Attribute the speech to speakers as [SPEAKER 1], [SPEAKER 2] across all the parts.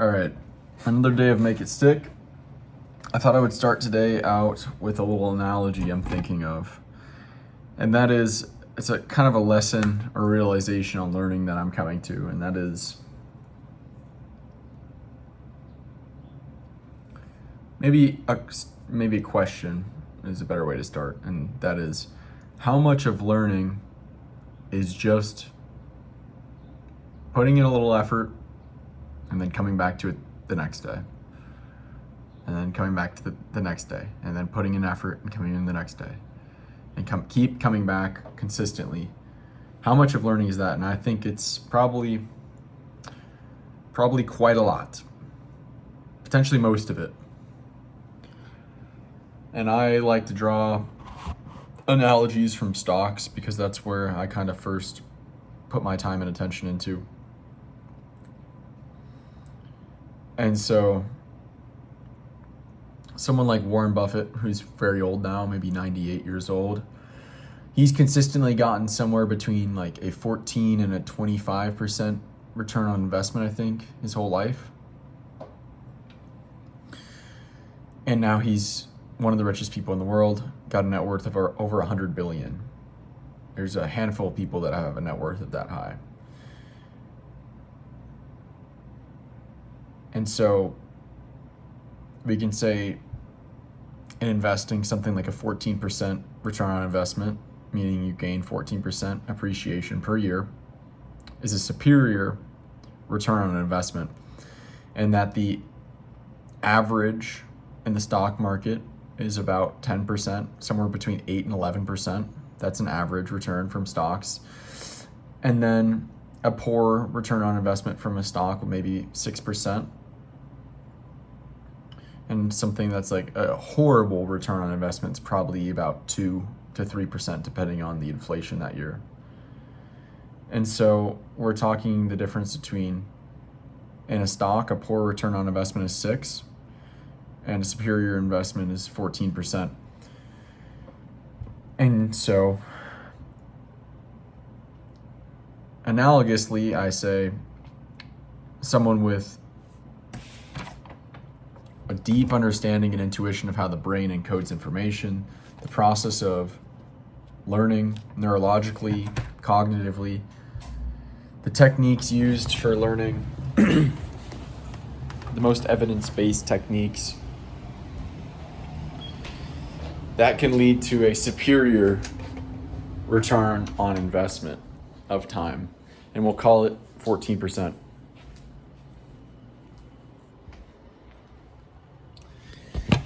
[SPEAKER 1] All right, another day of Make It Stick. I thought I would start today out with a little analogy I'm thinking of. And that is, it's a kind of a lesson or realization on learning that I'm coming to. And that is maybe a question is a better way to start. And that is, how much of learning is just putting in a little effort and then coming back to it the next day, and then coming back to the next day, and then putting in effort and coming in the next day, and keep coming back consistently. How much of learning is that? And I think it's probably quite a lot, potentially most of it. And I like to draw analogies from stocks because that's where I kind of first put my time and attention into. And so someone like Warren Buffett, who's very old now, maybe 98 years old, he's consistently gotten somewhere between like a 14 and a 25% return on investment, I think, his whole life. And now he's one of the richest people in the world, got a net worth of over 100 billion. There's a handful of people that have a net worth of that high. And so we can say in investing, something like a 14% return on investment, meaning you gain 14% appreciation per year, is a superior return on investment. And that the average in the stock market is about 10%, somewhere between 8 and 11%. That's an average return from stocks. And then a poor return on investment from a stock would maybe 6%. And something that's like a horrible return on investment is probably about 2 to 3%, depending on the inflation that year. And so we're talking the difference between, in a stock, a poor return on investment is 6, and a superior investment is 14%. And so analogously, I say someone with a deep understanding and intuition of how the brain encodes information, the process of learning neurologically, cognitively, the techniques used for learning, the most evidence-based techniques, that can lead to a superior return on investment of time. And we'll call it 14%.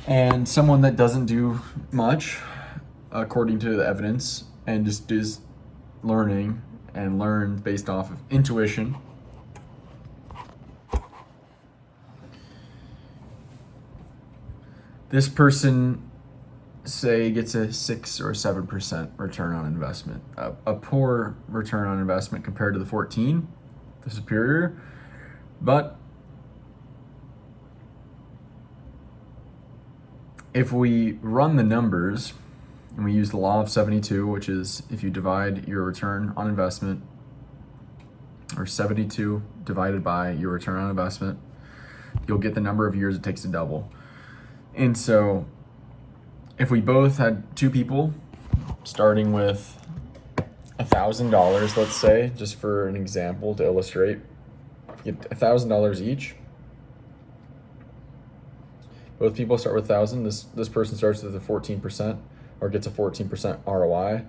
[SPEAKER 1] And someone that doesn't do much, according to the evidence, and just is learning and learns based off of intuition, this person, say, gets a 6 or 7% return on investment. A poor return on investment compared to the 14, the superior. But if we run the numbers and we use the law of 72, which is if you divide your return on investment, or 72 divided by your return on investment, you'll get the number of years it takes to double. And so if we both had two people starting with $1,000, let's say, just for an example to illustrate, if we get $1,000 each, both people start with 1,000. This person starts with a 14%, or gets a 14% ROI.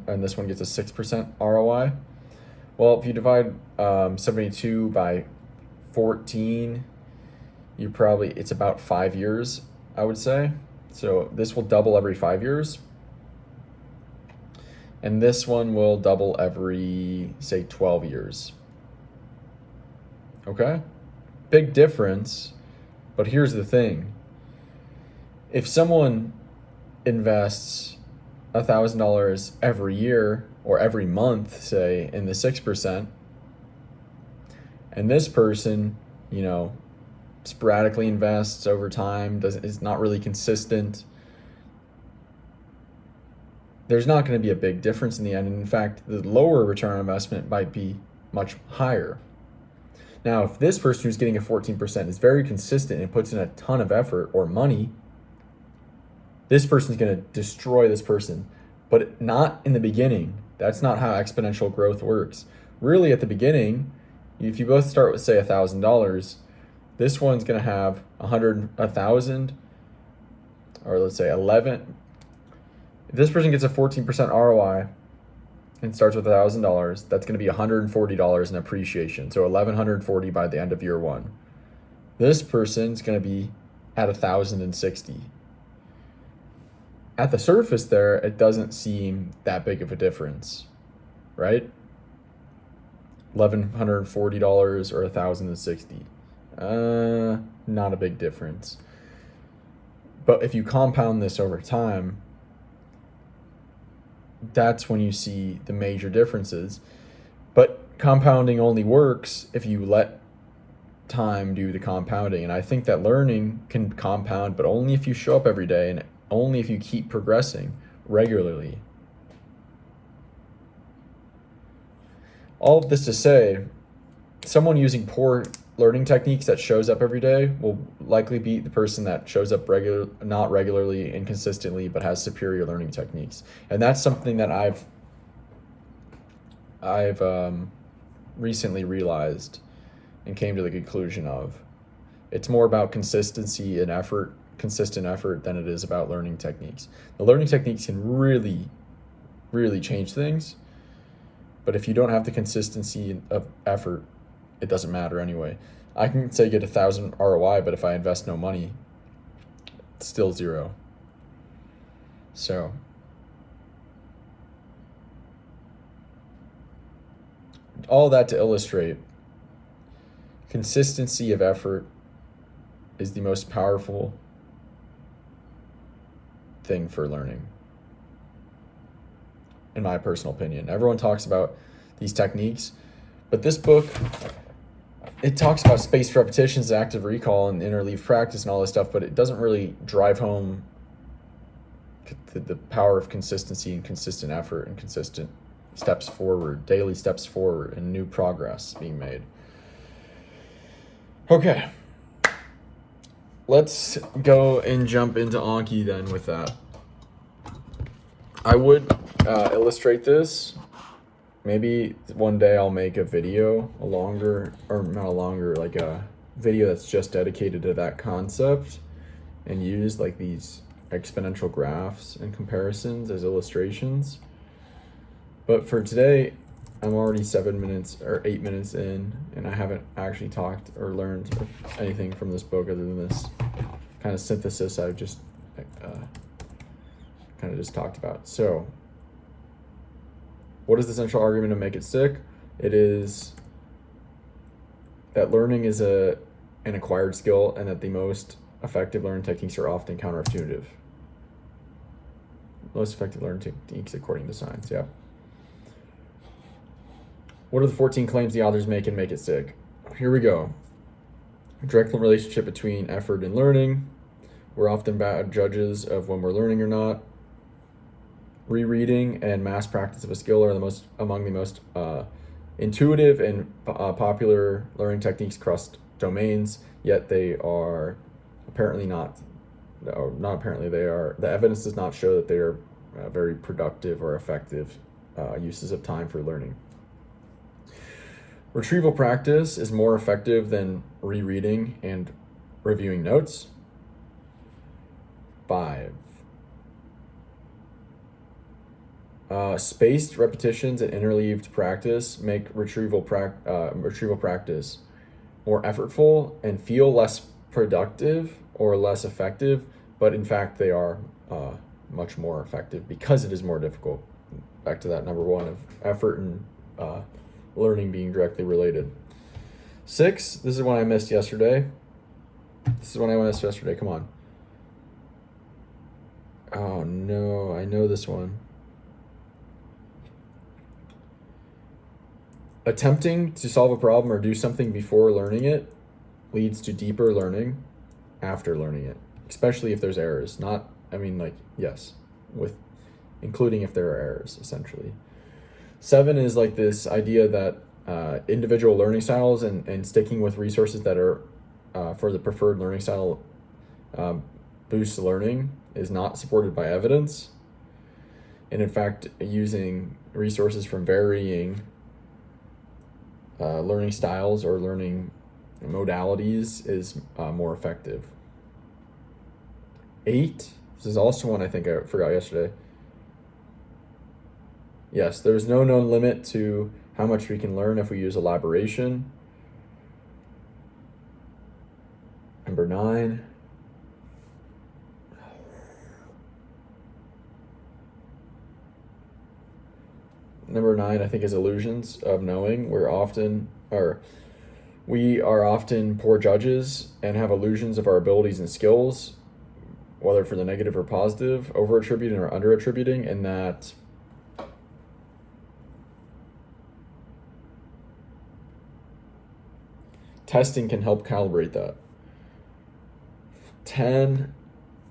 [SPEAKER 1] And this one gets a 6% ROI. Well, if you divide 72 by 14, it's about 5 years, I would say. So this will double every 5 years. And this one will double every, say, 12 years. Okay? Big difference. But here's the thing. If someone invests $1,000 every year or every month, say, in the 6%, and this person, sporadically invests over time, is not really consistent, there's not going to be a big difference in the end. And in fact, the lower return on investment might be much higher. Now, if this person who's getting a 14% is very consistent and puts in a ton of effort or money, this person's going to destroy this person, but not in the beginning. That's not how exponential growth works. Really, at the beginning, if you both start with, say, $1,000, this one's going to have 1,000, or let's say 11. If this person gets a 14% ROI and starts with $1,000, that's going to be $140 in appreciation. So $1,140 by the end of year one. This person's going to be at 1,060. At the surface there, it doesn't seem that big of a difference, right? $1,140 or 1,060. Not a big difference. But if you compound this over time, that's when you see the major differences. But compounding only works if you let time do the compounding. And I think that learning can compound, but only if you show up every day and only if you keep progressing regularly. All of this to say, someone using poor learning techniques that shows up every day will likely beat the person that shows up not regularly and consistently, but has superior learning techniques. And that's something that I've recently realized and came to the conclusion of. It's more about consistency and effort, consistent effort, than it is about learning techniques. The learning techniques can really, really change things, but if you don't have the consistency of effort, it doesn't matter anyway. I can say get 1,000 ROI, but if I invest no money, it's still zero. So all that to illustrate, consistency of effort is the most powerful thing for learning, in my personal opinion. Everyone talks about these techniques, but this book, it talks about spaced repetitions, active recall, and interleave practice and all this stuff, but it doesn't really drive home the power of consistency and consistent effort and consistent steps forward, daily steps forward, and new progress being made. Okay, let's go and jump into Anki then with that. I would illustrate this. Maybe one day I'll make a video, like a video that's just dedicated to that concept and use like these exponential graphs and comparisons as illustrations. But for today, I'm already 7 minutes or 8 minutes in, and I haven't actually talked or learned anything from this book other than this kind of synthesis I've just kind of just talked about. So what is the central argument to make it stick? It is that learning is an acquired skill, and that the most effective learning techniques are often counterintuitive. Most effective learning techniques according to science, yeah. What are the 14 claims the authors make and make it stick? Here we go. Direct relationship between effort and learning. We're often bad judges of when we're learning or not. Rereading and mass practice of a skill are among the most intuitive and popular learning techniques across domains, yet they are apparently not, or not apparently, they are, the evidence does not show that they are very productive or effective uses of time for learning. Retrieval practice is more effective than rereading and reviewing notes. 5. Spaced repetitions and interleaved practice make retrieval practice more effortful and feel less productive or less effective, but in fact they are much more effective because it is more difficult. Back to that number one of effort and learning being directly related. 6, this is one I missed yesterday. Come on. Oh no, I know this one. Attempting to solve a problem or do something before learning it leads to deeper learning after learning it, especially if there's errors. Including if there are errors, essentially. 7 is like this idea that individual learning styles and sticking with resources that are for the preferred learning style boosts learning is not supported by evidence. And in fact, using resources from varying learning styles or learning modalities is more effective. 8, this is also one I think I forgot yesterday. Yes, there's no known limit to how much we can learn if we use elaboration. Number 9. Number 9, I think, is illusions of knowing. We are often poor judges and have illusions of our abilities and skills, whether for the negative or positive, over-attributing or under-attributing, and that testing can help calibrate that. 10,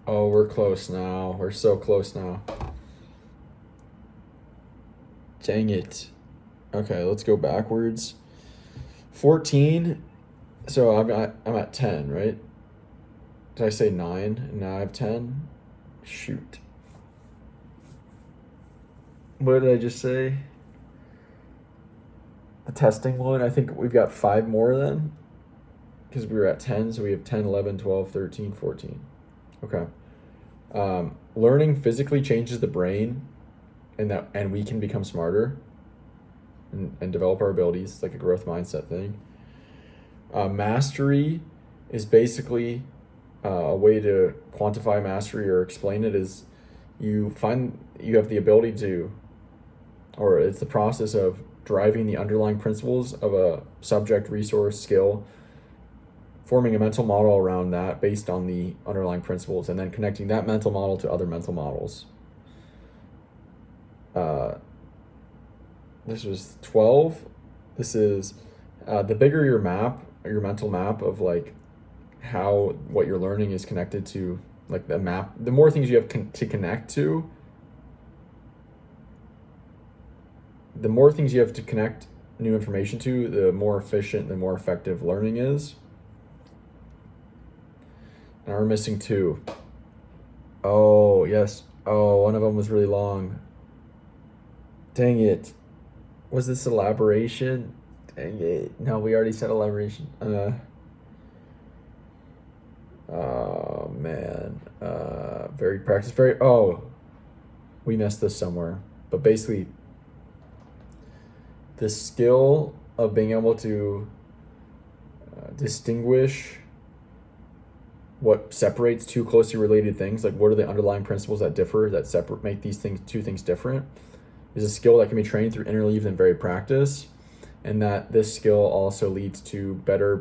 [SPEAKER 1] oh, we're close now. We're so close now. Dang it. Okay, let's go backwards. 14, so I'm at 10, right? Did I say 9 and now I have 10? Shoot. What did I just say? The testing one, I think we've got 5 more then. Because we were at 10, so we have 10, 11, 12, 13, 14. Okay. Learning physically changes the brain, and we can become smarter and develop our abilities. It's like a growth mindset thing. Mastery is basically a way to quantify mastery or explain it is you find you have the ability to, or it's the process of driving the underlying principles of a subject, resource, skill, forming a mental model around that based on the underlying principles, and then connecting that mental model to other mental models. This was 12. This is the bigger your mental map of like how what you're learning is connected to, like the map, the more things you have to connect to, the more things you have to connect new information to, the more efficient, the more effective learning is. And we're missing 2. Oh, yes. Oh, one of them was really long. Dang it. Was this elaboration? Dang it. No, we already said elaboration. Oh, man. Very practice. We missed this somewhere. But basically, the skill of being able to distinguish what separates two closely related things, like what are the underlying principles that differ, that make these two things different, is a skill that can be trained through interleaved and varied practice, and that this skill also leads to a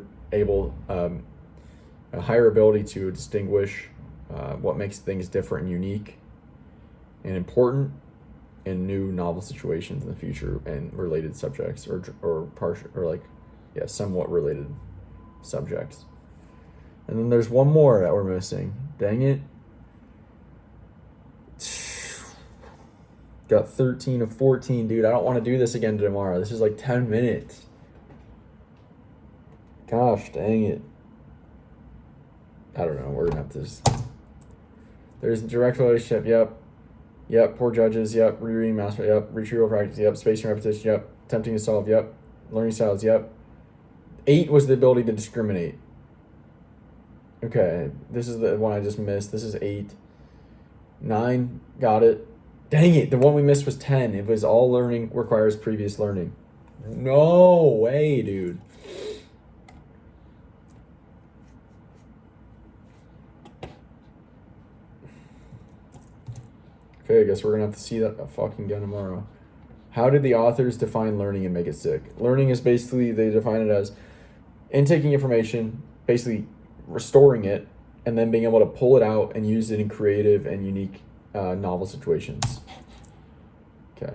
[SPEAKER 1] higher ability to distinguish what makes things different and unique and important in new novel situations in the future and related subjects somewhat related subjects. And then there's one more that we're missing. Dang it. Got 13 of 14, dude. I don't want to do this again tomorrow. This is like 10 minutes. Gosh, dang it. I don't know. We're going to have to... There's direct relationship. Yep. Poor judges. Yep. Rereading master. Yep. Retrieval practice. Yep. Spacing repetition. Yep. Attempting to solve. Yep. Learning styles. Yep. 8 was the ability to discriminate. Okay, this is the one I just missed. This is 8. 9, got it. Dang it, the one we missed was 10. It was all learning requires previous learning. No way, dude. Okay, I guess we're gonna have to see that fucking again tomorrow. How did the authors define learning and make it sick? Learning is basically, they define it as intaking information, basically restoring it, and then being able to pull it out and use it in creative and unique novel situations. Okay.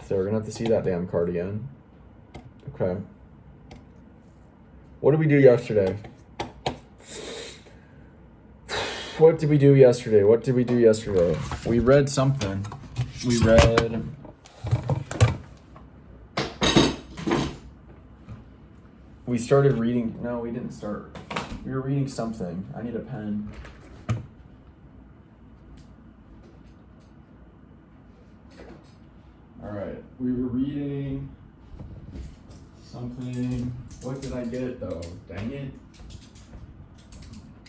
[SPEAKER 1] So we're going to have to see that damn card again. Okay. What did we do yesterday? What did we do yesterday? We read something. We read... we started reading. No, we didn't start. We were reading something. I need a pen. All right, we were reading something. What did I get though? Dang it.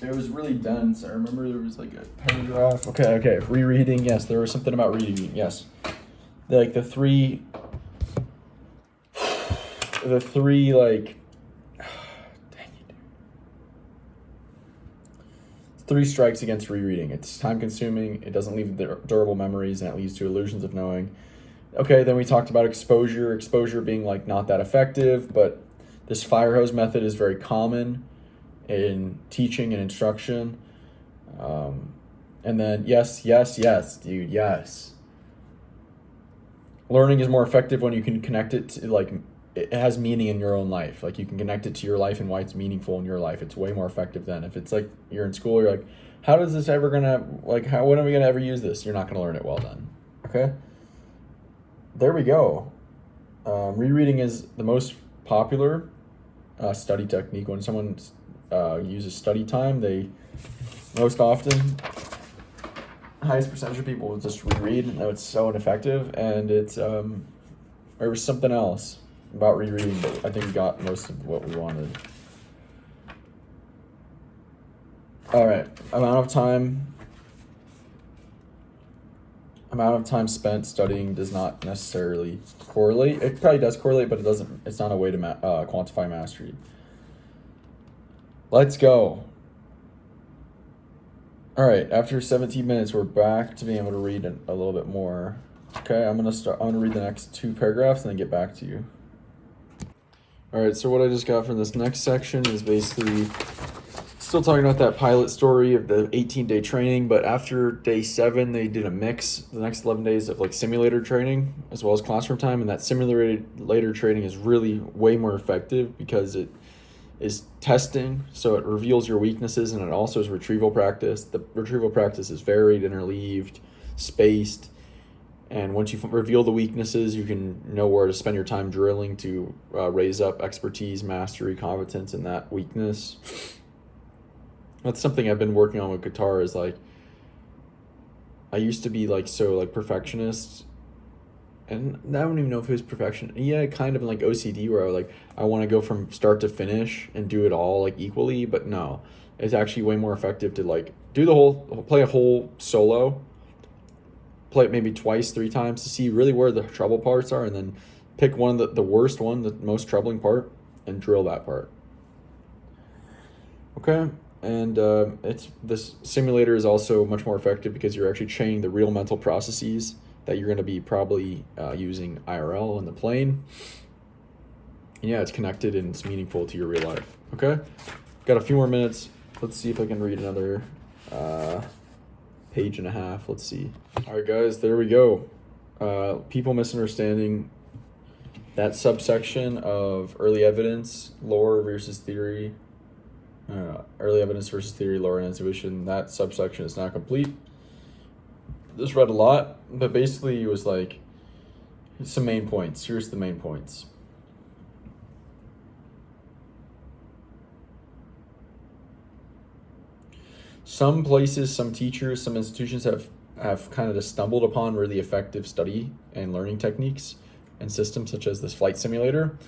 [SPEAKER 1] It was really dense. I remember there was like a paragraph. Okay. Rereading, yes. There was something about reading, yes. The three like, dang it. 3 strikes against rereading. It's time consuming, it doesn't leave durable memories, and it leads to illusions of knowing. Okay, then we talked about exposure being like not that effective, but this fire hose method is very common in teaching and instruction. And then yes, dude, yes. Learning is more effective when you can connect it to, like, it has meaning in your own life. Like, you can connect it to your life and why it's meaningful in your life. It's way more effective than if it's like you're in school, you're like, how does this ever gonna, like, when are we gonna ever use this? You're not gonna learn it well then. Okay? There we go. Rereading is the most popular study technique. When someone uses study time, they most often, highest percentage of people will just reread, and it's so ineffective. And it's there was something else about rereading, but I think we got most of what we wanted. All right, amount of time spent studying does not necessarily correlate. It probably does correlate, but it doesn't. It's not a way to quantify mastery. Let's go. All right, after 17 minutes, we're back to being able to read a little bit more. Okay, I'm gonna read the next 2 paragraphs and then get back to you. All right, so what I just got from this next section is basically still talking about that pilot story of the 18-day training, but after day 7, they did a mix, the next 11 days of like simulator training as well as classroom time, and that simulator training is really way more effective because it is testing, so it reveals your weaknesses, and it also is retrieval practice. The retrieval practice is varied, interleaved, spaced, and once you reveal the weaknesses, you can know where to spend your time drilling to raise up expertise, mastery, competence in that weakness. That's something I've been working on with guitar, is like, I used to be like so like perfectionist, and I don't even know if it was perfection. Yeah, kind of like OCD, where I want to go from start to finish and do it all like equally, but no, it's actually way more effective to like play a whole solo, play it maybe twice, 3 times to see really where the trouble parts are, and then pick one of the worst one, the most troubling part, and drill that part. Okay. And this simulator is also much more effective because you're actually training the real mental processes that you're going to be probably using IRL in the plane. And yeah, it's connected and it's meaningful to your real life. Okay? Got a few more minutes. Let's see if I can read another page and a half. Let's see. All right, guys, there we go. People misunderstanding that subsection of early evidence, lore versus theory. Early evidence versus theory, lore and intuition. That subsection is not complete. Just read a lot, but basically it was like some main points. Here's the main points. Some places, some teachers, some institutions have kind of just stumbled upon really effective study and learning techniques and systems such as this flight simulator.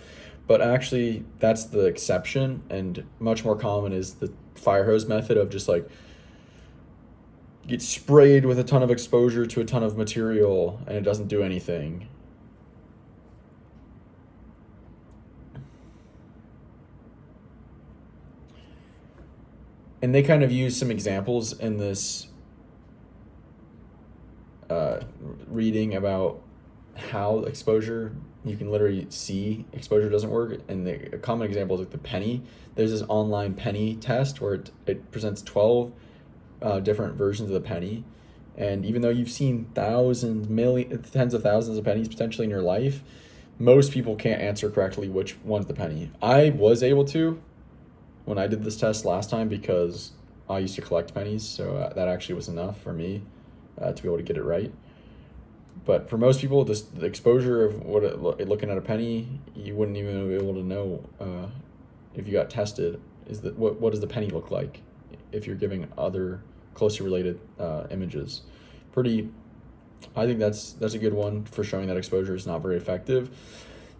[SPEAKER 1] But actually, that's the exception, and much more common is the fire hose method of just like get sprayed with a ton of exposure to a ton of material and it doesn't do anything. And they kind of use some examples in this reading about how exposure, you can literally see exposure doesn't work. And a common example is like the penny. There's this online penny test where it presents 12 different versions of the penny. And even though you've seen thousands, millions, tens of thousands of pennies potentially in your life, most people can't answer correctly which one's the penny. I was able to when I did this test last time because I used to collect pennies, so that actually was enough for me to be able to get it right. But for most people, the exposure of looking at a penny, you wouldn't even be able to know if you got tested, is that what does the penny look like if you're giving other closely related images? I think that's a good one for showing that exposure is not very effective.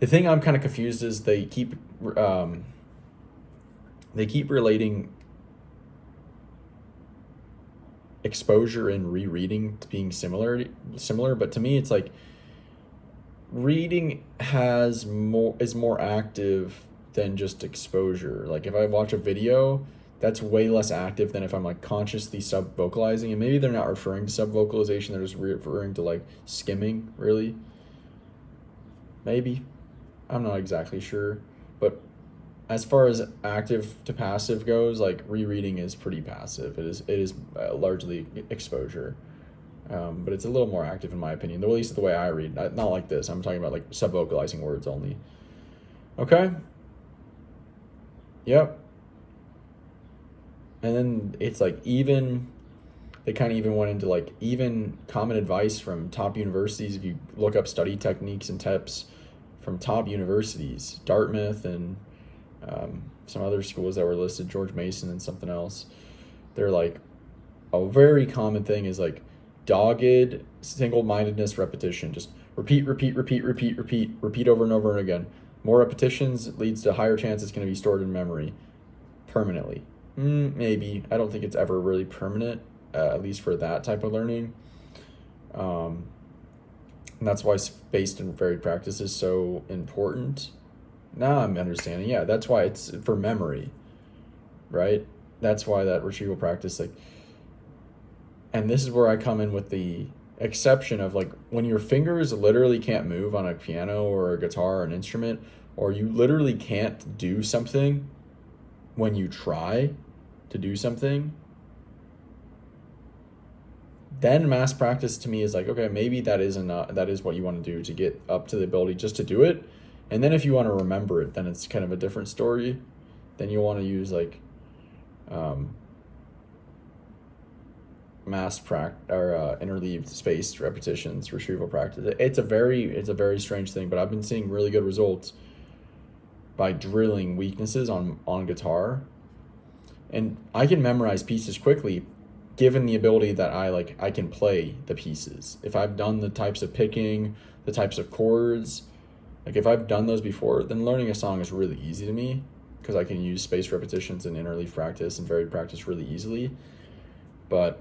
[SPEAKER 1] The thing I'm kind of confused is they keep relating exposure and rereading to being similar, but to me it's like reading is more active than just exposure. Like if I watch a video, that's way less active than if I'm like consciously sub vocalizing, and maybe they're not referring to sub vocalization, they're just referring to like skimming, really. Maybe. I'm not exactly sure. But as far as active to passive goes, like rereading is pretty passive. It is largely exposure. But it's a little more active in my opinion, at least the way I read. Not like this. I'm talking about like sub vocalizing words only. Okay. Yep. And then it's like they kind of even went into like even common advice from top universities. If you look up study techniques and tips from top universities, Dartmouth and some other schools that were listed, George Mason and something else, they're like, a very common thing is like dogged single-mindedness repetition. Just repeat over and over and again. More repetitions leads to higher chance it's going to be stored in memory permanently. Maybe. I don't think it's ever really permanent, at least for that type of learning. And that's why spaced and varied practice is so important. Now I'm understanding. Yeah, that's why it's for memory, right? That's why that retrieval practice, like, and this is where I come in with the exception of like when your fingers literally can't move on a piano or a guitar or an instrument, or you literally can't do something when you try to do something, then mass practice to me is like, okay, maybe that is enough. That is what you want to do to get up to the ability just to do it. And then if you want to remember it, then it's kind of a different story. Then you'll want to use like mass practice or interleaved spaced repetitions, retrieval practice. It's a very strange thing, but I've been seeing really good results by drilling weaknesses on guitar. And I can memorize pieces quickly given the ability that I can play the pieces. If I've done the types of picking, the types of chords, like if I've done those before, then learning a song is really easy to me because I can use spaced repetitions and interleave practice and varied practice really easily. But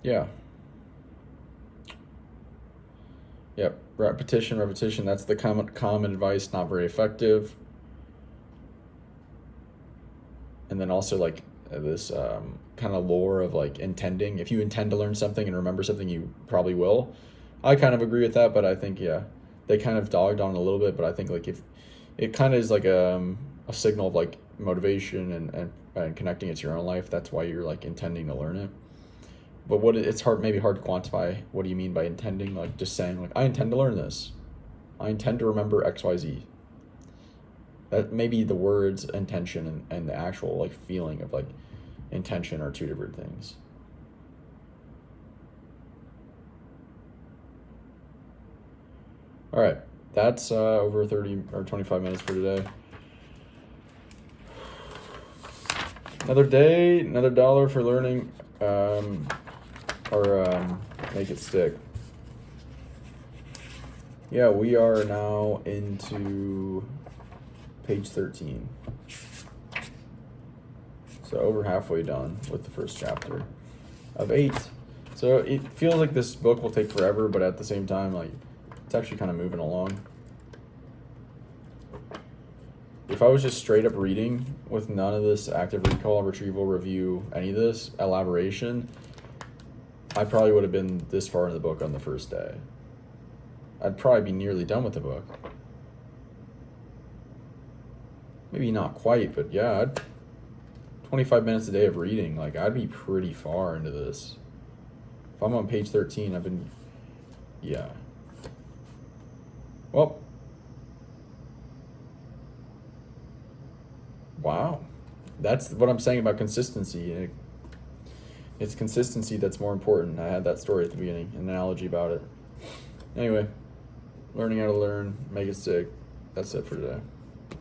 [SPEAKER 1] yeah. Yep, repetition, that's the common advice, not very effective. And then also like this kind of lore of like intending. If you intend to learn something and remember something, you probably will. I kind of agree with that, but I think, yeah, they kind of dogged on it a little bit, but I think like if it kind of is like a signal of like motivation and connecting it to your own life, that's why you're like intending to learn it. But it's maybe hard to quantify. What do you mean by intending? Like just saying like, I intend to learn this. I intend to remember XYZ. That maybe the words intention and the actual like feeling of like intention are two different things. All right, that's over 30 or 25 minutes for today. Another day, another dollar for learning. Make it stick. Yeah, we are now into page 13. So over halfway done with the first chapter of 8. So it feels like this book will take forever, but at the same time, like it's actually kind of moving along. If I was just straight up reading with none of this active recall, retrieval, review, any of this elaboration, I probably would have been this far in the book on the first day. I'd probably be nearly done with the book. Maybe not quite, but yeah, 25 minutes a day of reading, like I'd be pretty far into this. If I'm on page 13, yeah. Well, wow. That's what I'm saying about consistency. It's consistency that's more important. I had that story at the beginning, an analogy about it. Anyway, learning how to learn, make it stick. That's it for today.